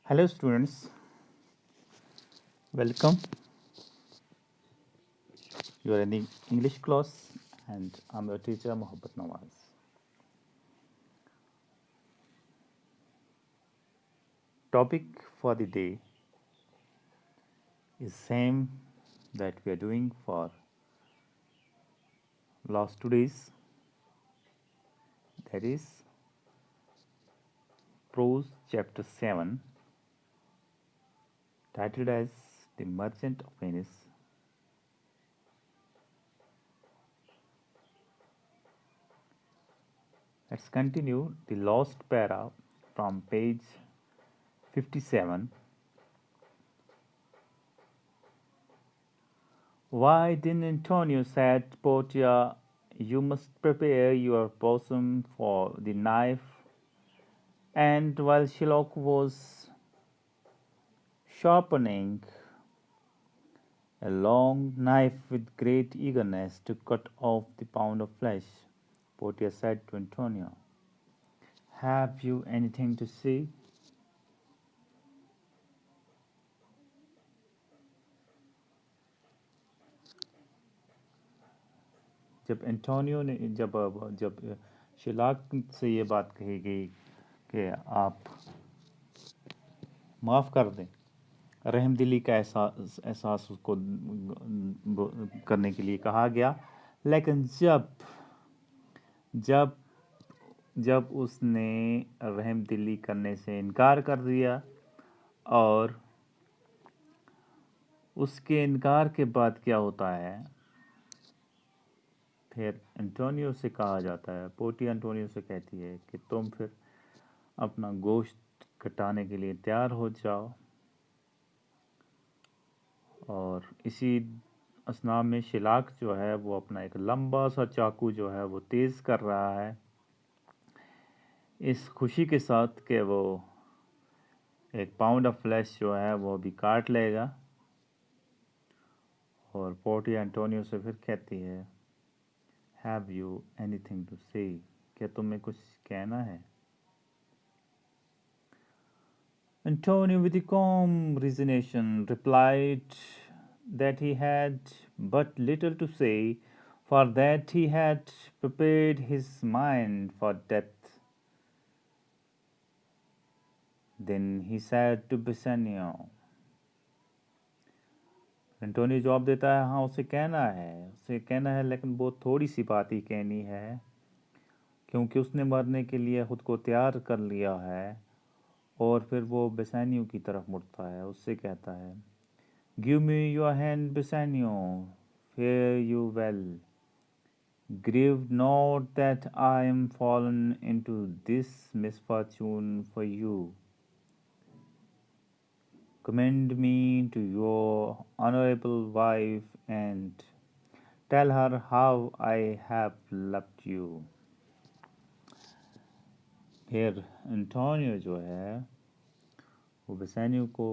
Hello, students. Welcome. You are in the English class, and I'm your teacher, Mohabbat Nawaz. Topic for the day is same that we are doing for last 2 days. That is Prose chapter 7, titled as The Merchant of Venice. Let's continue the last para from page 57. Why didn't Antonio said Portia, you must prepare your bosom for the knife. And while Shylock was sharpening a long knife with great eagerness to cut off the pound of flesh, Portia said to Antonio, have you anything to say? जब Antonio ने जब जब शिलाक से ये बात कही गई कि आप माफ़ कर दें, रहमदिली का एहसास एहसास उसको करने के लिए कहा गया, लेकिन जब जब जब उसने रहमदिली करने से इनकार कर दिया और उसके इनकार के बाद क्या होता है, फिर एंटोनियो से कहा जाता है, पोर्टिया एंटोनियो से कहती है कि तुम फिर अपना गोश्त कटाने के लिए तैयार हो जाओ। और इसी असना में शिलाक जो है वो अपना एक लंबा सा चाकू जो है वो तेज़ कर रहा है, इस खुशी के साथ कि वो एक पाउंड ऑफ फ्लैश जो है वो भी काट लेगा। और पोर्टिया एंटोनियो से फिर कहती है, हैव यू एनीथिंग टू से, क्या तुम्हें कुछ कहना है? Antonio, with a calm resignation, replied that he had but little to say, for that he had prepared his mind for death. Then he said to Bassanio, Antonio जवाब देता है, हाँ उसे कहना है लेकिन बहुत थोड़ी सी बात ही कहनी है, क्योंकि उसने मरने के लिए खुद को तैयार कर लिया है। और फिर वो बेसानियो की तरफ मुड़ता है, उससे कहता है, give me your hand Bassanio, fare you well, grieve not that I am fallen into this misfortune for you. Commend me to your honorable wife and tell her how I have loved you. फिर Antonio जो है वो बेसानियो को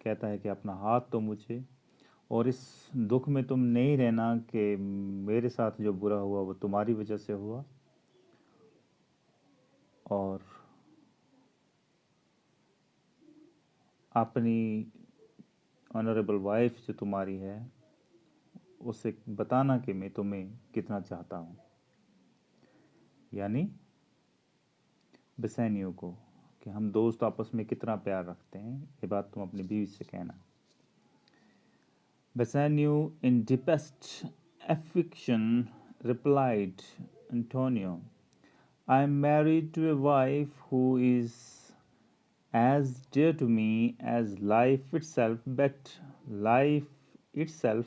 कहता है कि अपना हाथ तो मुझे, और इस दुख में तुम नहीं रहना कि मेरे साथ जो बुरा हुआ वो तुम्हारी वजह से हुआ, और अपनी ऑनरेबल वाइफ जो तुम्हारी है उसे बताना कि मैं तुम्हें कितना चाहता हूँ, यानी बेसानियो को, कि हम दोस्त आपस में कितना प्यार रखते हैं, ये बात तुम अपनी बीवी से कहना। बेसानियो इन deepest affliction replied, Antonio, I am married to a wife who is as dear to me as life itself, but life itself,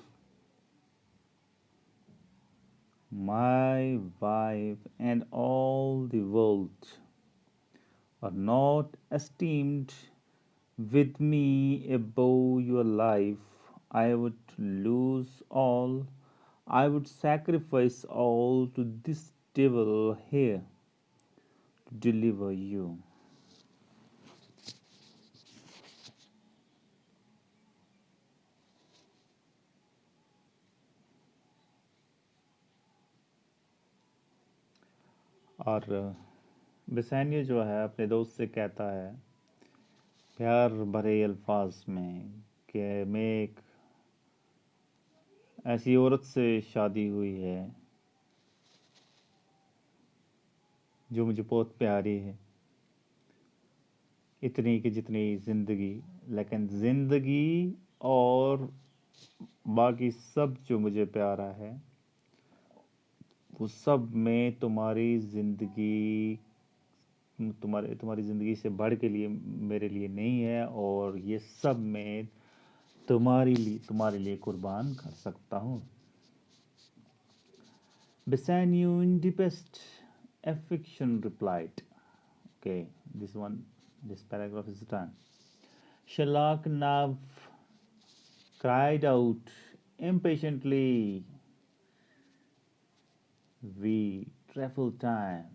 my wife and all the world are not esteemed with me above your life. I would lose all, I would sacrifice all to this devil here to deliver you. और बेसानियो जो है अपने दोस्त से कहता है प्यार भरे अल्फाज में कि मैं एक ऐसी औरत से शादी हुई है जो मुझे बहुत प्यारी है, इतनी कि जितनी ज़िंदगी। लेकिन ज़िंदगी और बाकी सब जो मुझे प्यारा है वो सब में तुम्हारी ज़िंदगी, तुम्हारी ज़िंदगी से बढ़ के लिए मेरे लिए नहीं है, और ये सब मैं तुम्हारे लिए कुर्बान कर सकता हूँ। Bassanio in the best affection replied. Okay, this paragraph is done. Sherlock now cried out impatiently, "We travel time.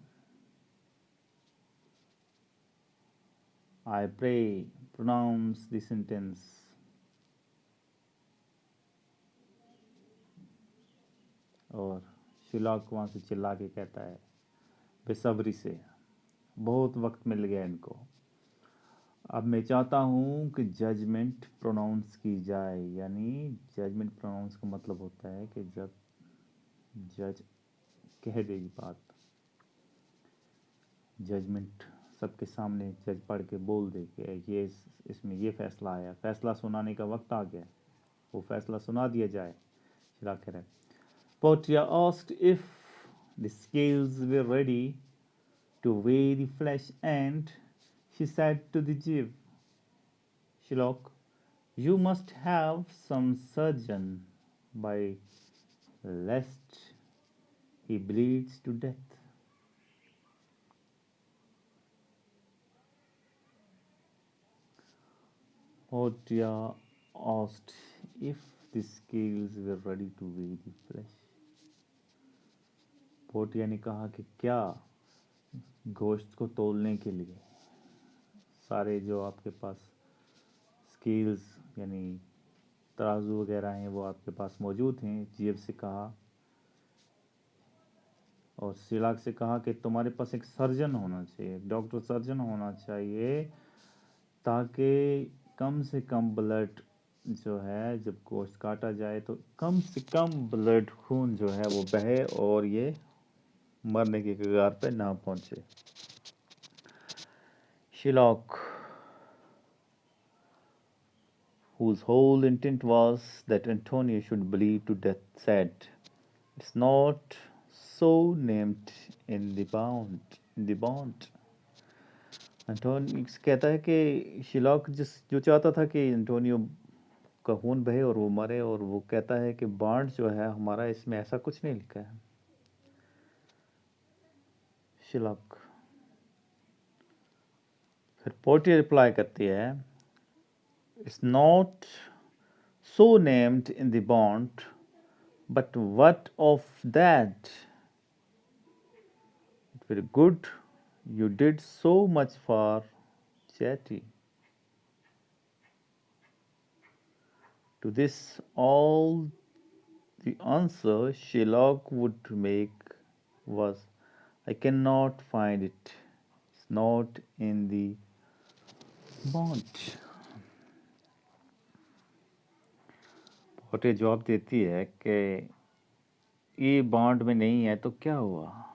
I pray, pronounce the sentence." और शिलाक वहाँ से चिल्ला के कहता है बेसब्री से, बहुत वक्त मिल गया इनको, अब मैं चाहता हूँ कि जजमेंट प्रोनाउंस की जाए। यानी जजमेंट प्रोनाउंस का मतलब होता है कि जब जज कह देगी बात, जजमेंट सबके सामने जज पढ़ के बोल दे कि ये इसमें ये फैसला आया, फैसला सुनाने का वक्त आ गया, वो फैसला सुना दिया जाए। शिलाक कह रहा है, Portia asked if the scales were ready to weigh the flesh, and she said to the Jew, Shylock, you must have some surgeon by lest he bleeds to death. Portia asked if the scales were ready to weigh the flesh. Portia ने कहा कि क्या गोश्त को तोलने के लिए सारे जो आपके पास स्केल्स यानी तराजू वगैरह हैं वो आपके पास मौजूद हैं। जीव से कहा और शिलाक से कहा कि तुम्हारे पास एक सर्जन होना चाहिए, डॉक्टर सर्जन होना चाहिए, ताकि कम से कम ब्लड जो है जब गोश्त काटा जाए तो कम से कम ब्लड खून जो है वो बहे और ये मरने की कगार पे ना पहुंचे। शिलाक, whose whole intent was that Antonio should bleed to death, said, "It's not so named in the bond." Antonio कहता है कि शिलाक जो चाहता था कि एंटोनियो का खून बहे और वो मरे, और वो कहता है कि बॉन्ड जो है हमारा इसमें ऐसा कुछ नहीं लिखा है। शिलाक फिर पोर्टिया रिप्लाई करती है, it's not so named in the bond, but what of that? Very good, you did so much for Chatty. To this, all the answer Sherlock would make was, I cannot find it. It's not in the bond. पोटे जवाब देती है कि ये bond में नहीं है तो क्या हुआ,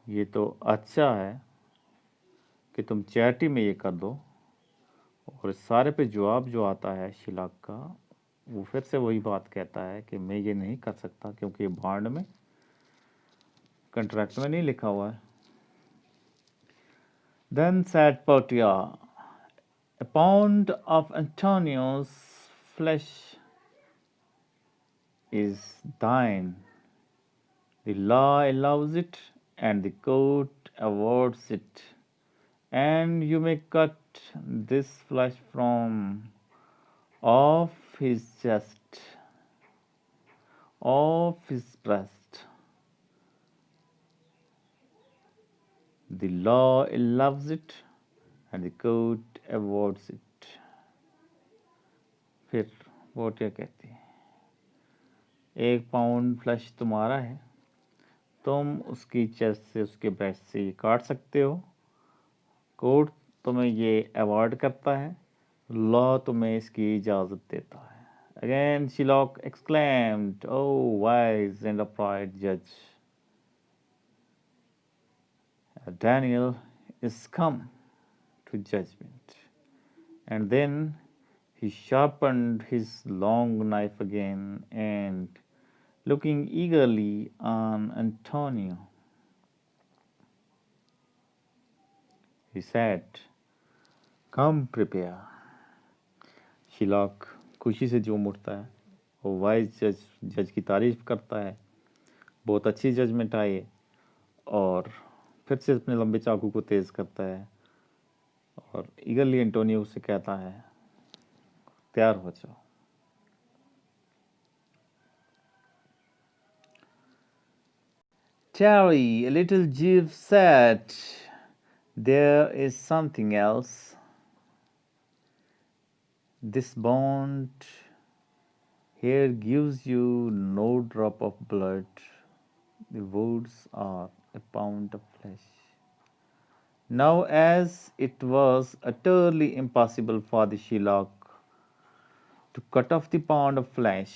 ये तो अच्छा है कि तुम चैटी में ये कर दो। और इस सारे पे जवाब जो आता है शिलाक का, वो फिर से वही बात कहता है कि मैं ये नहीं कर सकता क्योंकि ये बॉन्ड में, कंट्रैक्ट में नहीं लिखा हुआ है। Then said Portia, a pound of Antonio's flesh is thine. The law allows it, and the court awards it. And you may cut this flesh from off his chest, off his breast. The law loves it, and the court awards it. फिर Portia कहती है, 1 pound flash तुम्हारा है, तुम उसकी chest से, उसके breast से ये काट सकते हो। कोर्ट तुम्हें ये अवॉइड करता है, लॉ तुम्हें इसकी इजाज़त देता है। Again Shylock exclaimed, "Oh, wise and upright judge, Daniel is come to judgment." And then he sharpened his long knife again and, looking eagerly on Antonio, he said, "Come, prepare." Shellac खुशी से झूम उठता है। वो wise जज की तारीफ करता है, बहुत अच्छी जजमेंट आई। और फिर से अपने लंबे चाकू को तेज करता है और ईगरली एंटोनियो से कहता है, तैयार हो जाओ। Terry, a little Jeeves said, "There is something else. This bond here gives you no drop of blood. The wounds are a pound of flesh." Now, as it was utterly impossible for the Shylock to cut off the pound of flesh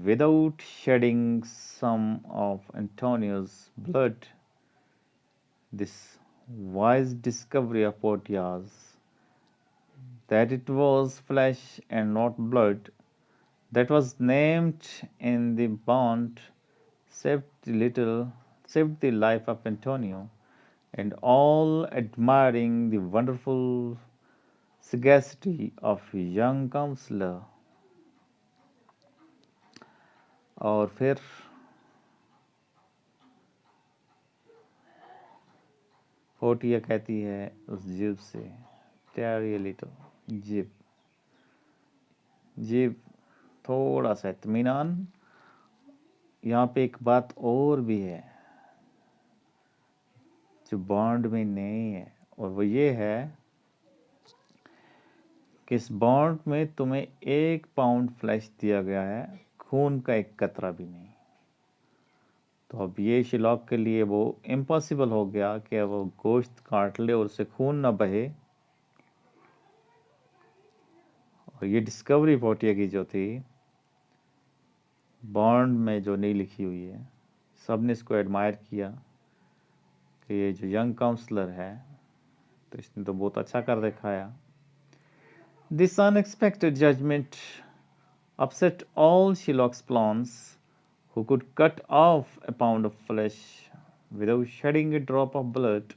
without shedding some of Antonio's blood, this wise discovery of Portia's, that it was flesh and not blood that was named in the bond, saved the life of Antonio, and all admiring the wonderful sagacity of young counselor. और फिर फोर्टिया कहती है उस जीव से, टेरी little जीव, जीव थोड़ा सा इत्मीनान। यहाँ पे एक बात और भी है जो बॉन्ड में नहीं है, और वो ये है कि इस बॉन्ड में तुम्हें 1 पाउंड फ्लैश दिया गया है, खून का एक कतरा भी नहीं। तो अब ये शिलॉक के लिए वो इम्पॉसिबल हो गया कि वो गोश्त काट ले और उससे खून ना बहे। और ये डिस्कवरी फोर्टिया की जो थी, बॉन्ड में जो नहीं लिखी हुई है, सब ने इसको एडमायर किया कि ये जो यंग काउंसलर है, तो इसने तो बहुत अच्छा कर दिखाया। This unexpected judgment upset all Shylock's plans, who could cut off a pound of flesh without shedding a drop of blood.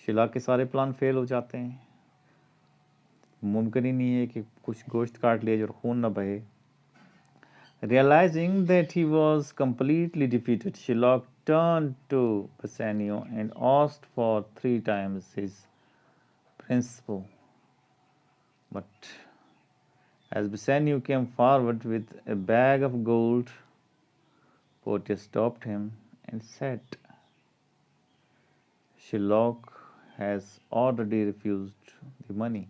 शिलाक के सारे प्लान फेल हो जाते हैं। मुमकिन ही नहीं है कि कुछ गोश्त काट लिया जो खून न बहे। Realizing that he was completely defeated, Shylock turned to Bassanio and asked for 3 times his principal. But as Bassanio came forward with a bag of gold, Portia stopped him and said, "Shylock has already refused the money.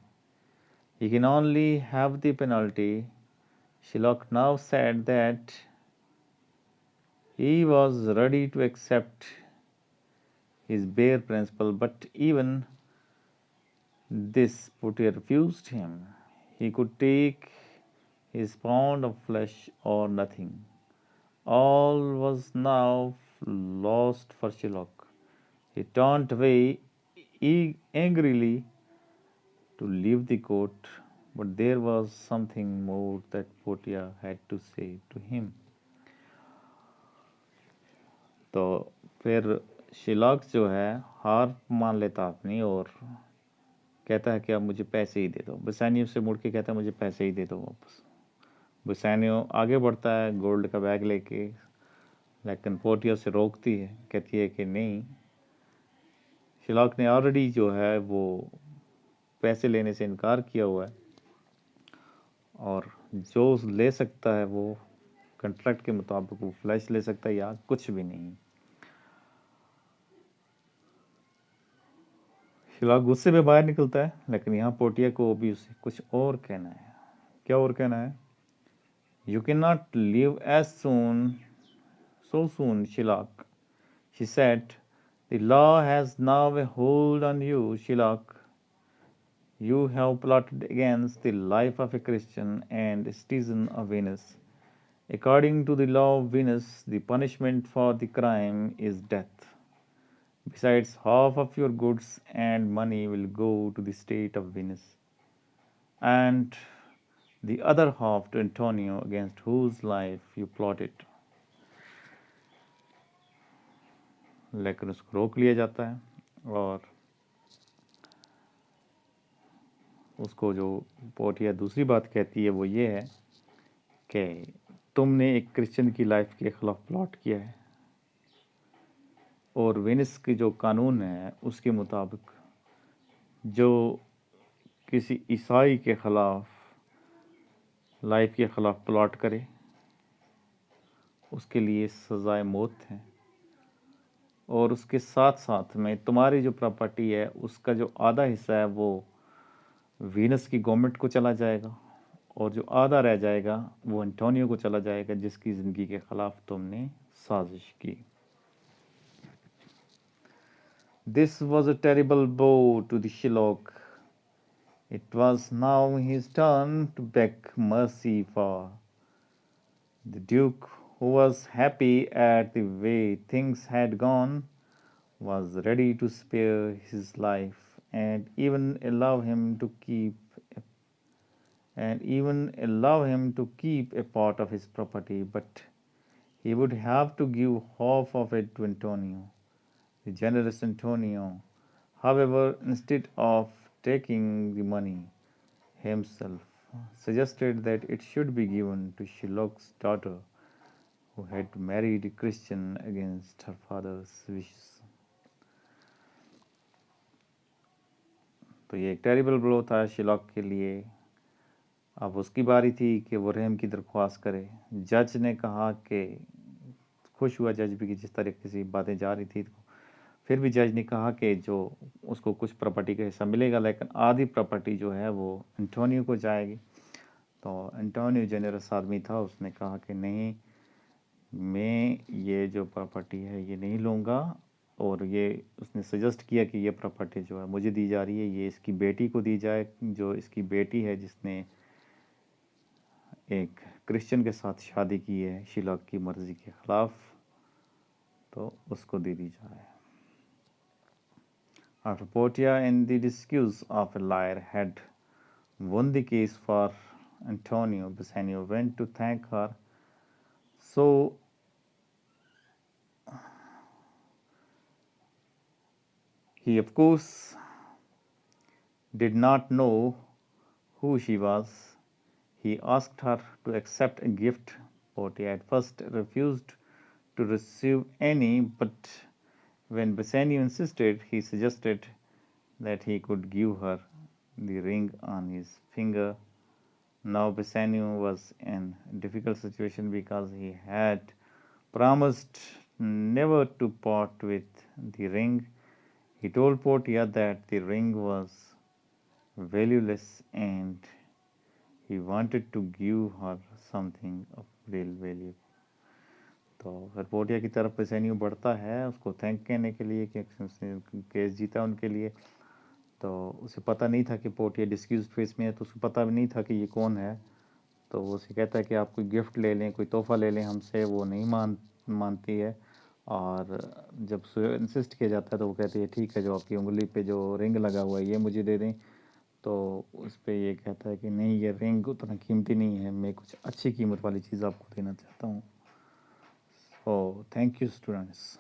He can only have the penalty." Shylock now said that he was ready to accept his bare principle, but even this Portia refused him. He could take his pound of flesh or nothing. All was now lost for Shylock. He turned away angrily to leave the court, but there was something more that Portia had to say to him. तो फिर shellac जो है हार मान लेता अपनी और कहता है कि अब मुझे पैसे ही दे दो। बसानियो से मुड़ के कहता है मुझे पैसे ही दे दो वापस। बसानियो आगे बढ़ता है गोल्ड का बैग लेके, लेकिन पोर्टिया से रोकती है, कहती है कि नहीं, शिलॉक ने ऑलरेडी जो है वो पैसे लेने से इनकार किया हुआ है और जो ले सकता है वो कॉन्ट्रैक्ट के मुताबिक वो फ्लैश ले सकता है या कुछ भी नहीं। शिलॉक गुस्से में बाहर निकलता है, लेकिन यहाँ पोर्टिया को भी उसे कुछ और कहना है। क्या और कहना है? "You cannot leave as soon so soon, Shilak, she said. The law has now a hold on you, Shilak. You have plotted against the life of a Christian and a citizen of Venus. According to the law of Venus, the punishment for the crime is death. Besides, half of your goods and money will go to the state of Venus, and the other half to Antonio, against whose life you plotted. लेकिन उसको रोक लिया जाता है और उसको जो Portia दूसरी बात कहती है वो ये है कि तुमने एक क्रिश्चियन की लाइफ के खिलाफ प्लॉट किया है और वेनिस की जो कानून है उसके मुताबिक जो किसी ईसाई के खिलाफ लाइफ के खिलाफ प्लॉट करे उसके लिए सज़ाए मौत है और उसके साथ साथ में तुम्हारी जो प्रॉपर्टी है उसका जो आधा हिस्सा है वो वीनस की गवर्नमेंट को चला जाएगा और जो आधा रह जाएगा वो एंटोनियो को चला जाएगा जिसकी ज़िंदगी के खिलाफ तुमने साजिश की. This was a terrible blow to the Shylock. It was now his turn to beg mercy for. The Duke, who was happy at the way things had gone, was ready to spare his life and even allow him to keep a part of his property, but he would have to give half of it to Antonio. The generous Antonio, however, instead of taking the money himself, suggested that it should be given to Shylock's daughter, who had married a Christian against her father's wishes. तो ये एक terrible blow था shellac के लिए. अब उसकी बारी थी कि वो रहम की दरख्वास्त करे. जज ने कहा कि खुश हुआ जज भी कि जिस तरीके से बातें जा रही थी, फिर भी जज ने कहा कि जो उसको कुछ प्रॉपर्टी का हिस्सा मिलेगा लेकिन आधी प्रॉपर्टी जो है वो एंटोनियो को जाएगी. तो एंटोनियो जेनरस आदमी था, उसने कहा कि नहीं, मैं ये जो प्रॉपर्टी है ये नहीं लूँगा. और ये उसने सजेस्ट किया कि ये प्रॉपर्टी जो है मुझे दी जा रही है, ये इसकी बेटी को दी जाए, जो इसकी बेटी है जिसने एक क्रिश्चियन के साथ शादी की है शिलॉक की मर्जी के खिलाफ, तो उसको दे दी जाए. After Portia, in the disguise of a liar, had won the case for Antonio, Bassanio went to thank her. So he, of course, did not know who she was. He asked her to accept a gift. Portia at first refused to receive any, but when Bassanio insisted, he suggested that he could give her the ring on his finger. Now Bassanio was in a difficult situation because he had promised never to part with the ring. He told Portia that the ring was valueless and he wanted to give her something of real value. तो फिर Portia की तरफ Bassanio बढ़ता है उसको thank कहने के लिए कि उसने केस जीता उनके लिए. तो उसे पता नहीं था कि पोर्टिया डिस्क्यूज फेस में है, तो उसको पता भी नहीं था कि ये कौन है. तो वो उसे कहता है कि आप कोई गिफ्ट ले लें, कोई तोहफ़ा ले लें हमसे. वो नहीं मानती है और जब इंसिस्ट किया जाता है तो वो कहती है ठीक है, जो आपकी उंगली पे जो रिंग लगा हुआ है ये मुझे दे दें. तो उस पर ये कहता है कि नहीं, ये रिंग उतना कीमती नहीं है, मैं कुछ अच्छी कीमत वाली चीज़ आपको देना चाहता हूँ. So thank you, students.